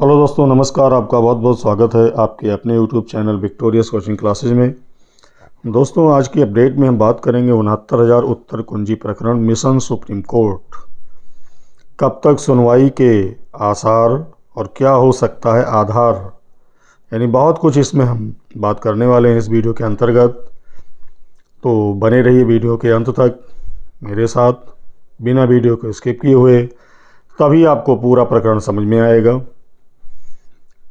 Hello दोस्तों, नमस्कार। आपका बहुत बहुत स्वागत है आपके अपने YouTube channel victorious coaching classes में। दोस्तों, आज की अपडेट में हम बात करेंगे 69,000 उत्तर कुंजी प्रकरण मिशन सुप्रीम कोर्ट। कब तक सुनवाई के आसार और क्या हो सकता है आधार, यानी बहुत कुछ इसमें हम बात करने वाले हैं इस वीडियो के अंतर्गत। तो बने रहिए वीडियो के अंत तक मेरे साथ, बिना वीडियो को स्किप किए हुए, तभी आपको पूरा प्रकरण समझ में आएगा।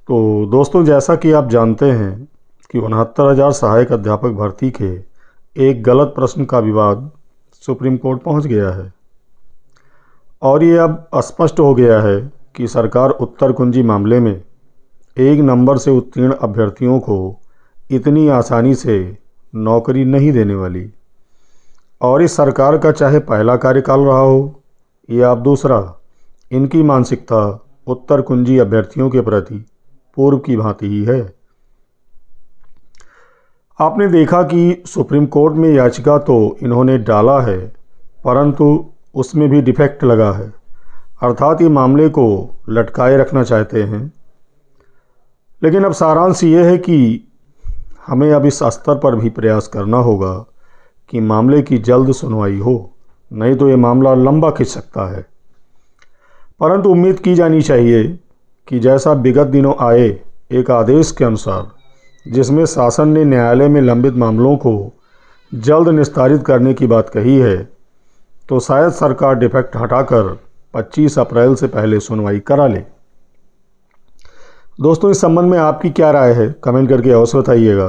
तो दोस्तों, जैसा कि आप जानते हैं कि 69,000 सहायक अध्यापक भर्ती के एक गलत प्रश्न का विवाद सुप्रीम कोर्ट पहुंच गया है और ये अब स्पष्ट हो गया है कि सरकार उत्तर कुंजी मामले में एक नंबर से उत्तीर्ण अभ्यर्थियों को इतनी आसानी से नौकरी नहीं देने वाली। और इस सरकार का चाहे पहला कार्यकाल रहा हो या अब दूसरा, इनकी मानसिकता उत्तर कुंजी अभ्यर्थियों के प्रति पूर्व की भांति ही है। आपने देखा कि सुप्रीम कोर्ट में याचिका तो इन्होंने डाला है, परंतु उसमें भी डिफेक्ट लगा है, अर्थात ये मामले को लटकाए रखना चाहते हैं। लेकिन अब सारांश ये है कि हमें अब इस स्तर पर भी प्रयास करना होगा कि मामले की जल्द सुनवाई हो, नहीं तो ये मामला लंबा खिंच सकता है। परंतु उम्मीद की जानी चाहिए कि जैसा विगत दिनों आए एक आदेश के अनुसार, जिसमें शासन ने न्यायालय में लंबित मामलों को जल्द निस्तारित करने की बात कही है, तो शायद सरकार डिफेक्ट हटाकर 25 अप्रैल से पहले सुनवाई करा ले। दोस्तों, इस संबंध में आपकी क्या राय है, कमेंट करके अवश्य बताइएगा।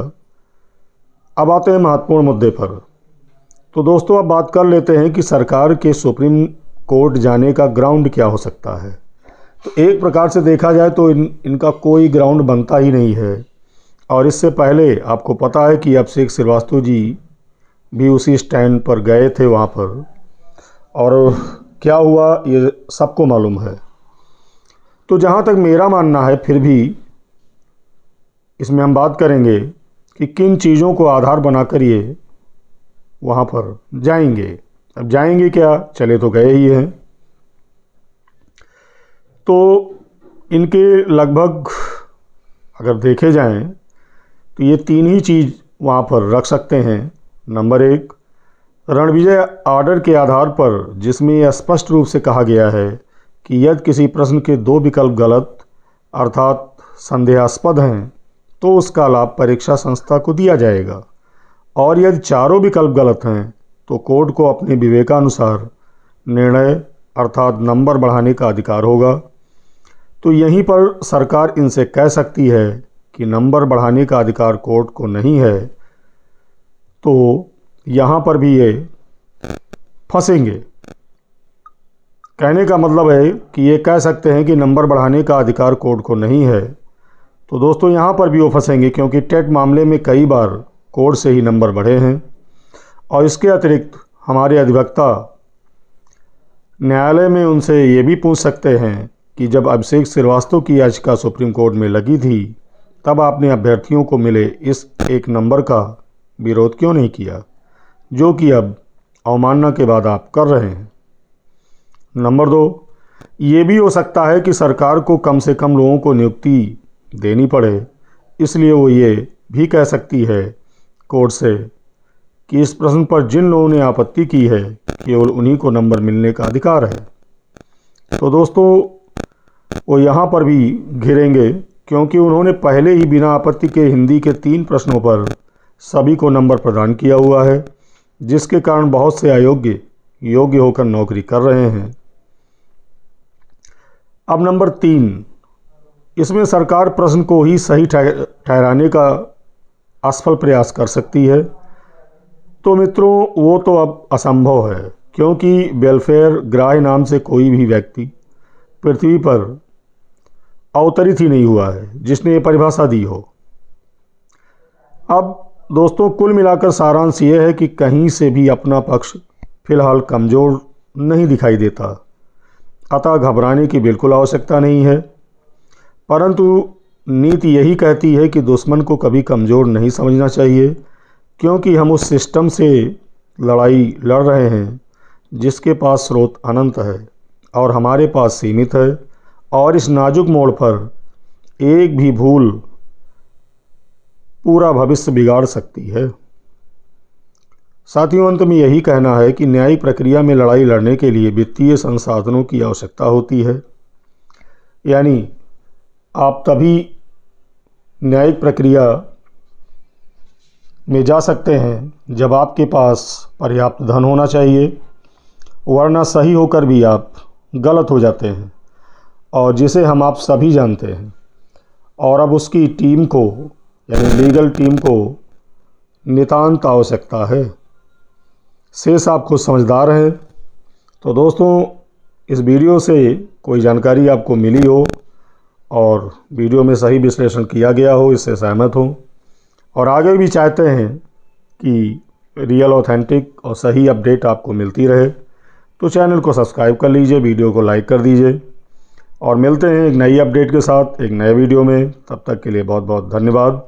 अब आते हैं महत्वपूर्ण मुद्दे पर। तो दोस्तों, अब बात कर लेते हैं कि सरकार के सुप्रीम कोर्ट जाने का ग्राउंड क्या हो सकता है। तो एक प्रकार से देखा जाए तो इनका कोई ग्राउंड बनता ही नहीं है। और इससे पहले आपको पता है कि अभिषेक श्रीवास्तव जी भी उसी स्टैंड पर गए थे वहाँ पर, और क्या हुआ ये सबको मालूम है। तो जहाँ तक मेरा मानना है, फिर भी इसमें हम बात करेंगे कि किन चीज़ों को आधार बनाकर ये वहाँ पर जाएंगे। अब जाएंगे क्या, चले तो गए ही हैं। तो इनके लगभग अगर देखे जाएं तो ये तीन ही चीज़ वहाँ पर रख सकते हैं। नंबर 1, रणविजय आर्डर के आधार पर, जिसमें यह स्पष्ट रूप से कहा गया है कि यदि किसी प्रश्न के 2 विकल्प गलत अर्थात संदेहास्पद हैं तो उसका लाभ परीक्षा संस्था को दिया जाएगा, और यदि चारों विकल्प गलत हैं तो कोर्ट को अपने विवेकानुसार निर्णय अर्थात नंबर बढ़ाने का अधिकार होगा। तो यहीं पर सरकार इनसे कह सकती है कि नंबर बढ़ाने का अधिकार कोर्ट को नहीं है, तो यहाँ पर भी ये फंसेंगे। कहने का मतलब है कि ये कह सकते हैं कि नंबर बढ़ाने का अधिकार कोर्ट को नहीं है, तो दोस्तों यहाँ पर भी वो फंसेंगे, क्योंकि टेट मामले में कई बार कोर्ट से ही नंबर बढ़े हैं। और इसके अतिरिक्त हमारे अधिवक्ता न्यायालय में उनसे ये भी पूछ सकते हैं कि जब अभिषेक श्रीवास्तव की याचिका सुप्रीम कोर्ट में लगी थी, तब आपने अभ्यर्थियों को मिले इस एक नंबर का विरोध क्यों नहीं किया, जो कि अब अवमानना के बाद आप कर रहे हैं। नंबर 2, ये भी हो सकता है कि सरकार को कम से कम लोगों को नियुक्ति देनी पड़े, इसलिए वो ये भी कह सकती है कोर्ट से कि इस प्रश्न पर जिन लोगों ने आपत्ति की है, केवल उन्हीं को नंबर मिलने का अधिकार है। तो दोस्तों, वो यहाँ पर भी घिरेंगे, क्योंकि उन्होंने पहले ही बिना आपत्ति के हिंदी के 3 प्रश्नों पर सभी को नंबर प्रदान किया हुआ है, जिसके कारण बहुत से अयोग्य योग्य होकर नौकरी कर रहे हैं। अब नंबर 3, इसमें सरकार प्रश्न को ही सही ठहराने का असफल प्रयास कर सकती है। तो मित्रों, वो तो अब असंभव है, क्योंकि वेलफेयर ग्राह्य नाम से कोई भी व्यक्ति पृथ्वी पर अवतरित ही नहीं हुआ है जिसने ये परिभाषा दी हो। अब दोस्तों, कुल मिलाकर सारांश ये है कि कहीं से भी अपना पक्ष फिलहाल कमज़ोर नहीं दिखाई देता, अतः घबराने की बिल्कुल आवश्यकता नहीं है। परंतु नीति यही कहती है कि दुश्मन को कभी कमज़ोर नहीं समझना चाहिए, क्योंकि हम उस सिस्टम से लड़ाई लड़ रहे हैं जिसके पास स्रोत अनंत है और हमारे पास सीमित है। और इस नाजुक मोड़ पर एक भी भूल पूरा भविष्य बिगाड़ सकती है। साथियों, अंत में यही कहना है कि न्यायिक प्रक्रिया में लड़ाई लड़ने के लिए वित्तीय संसाधनों की आवश्यकता होती है। यानी आप तभी न्यायिक प्रक्रिया में जा सकते हैं जब आपके पास पर्याप्त धन होना चाहिए, वरना सही होकर भी आप गलत हो जाते हैं, और जिसे आप सभी जानते हैं। और अब उसकी टीम को, यानी लीगल टीम को नितांत आवश्यकता है। शेष आप खुद समझदार हैं। तो दोस्तों, इस वीडियो से कोई जानकारी आपको मिली हो और वीडियो में सही विश्लेषण किया गया हो, इससे सहमत हो और आगे भी चाहते हैं कि रियल, ऑथेंटिक और सही अपडेट आपको मिलती रहे, तो चैनल को सब्सक्राइब कर लीजिए, वीडियो को लाइक कर दीजिए और मिलते हैं एक नई अपडेट के साथ एक नए वीडियो में। तब तक के लिए बहुत बहुत धन्यवाद।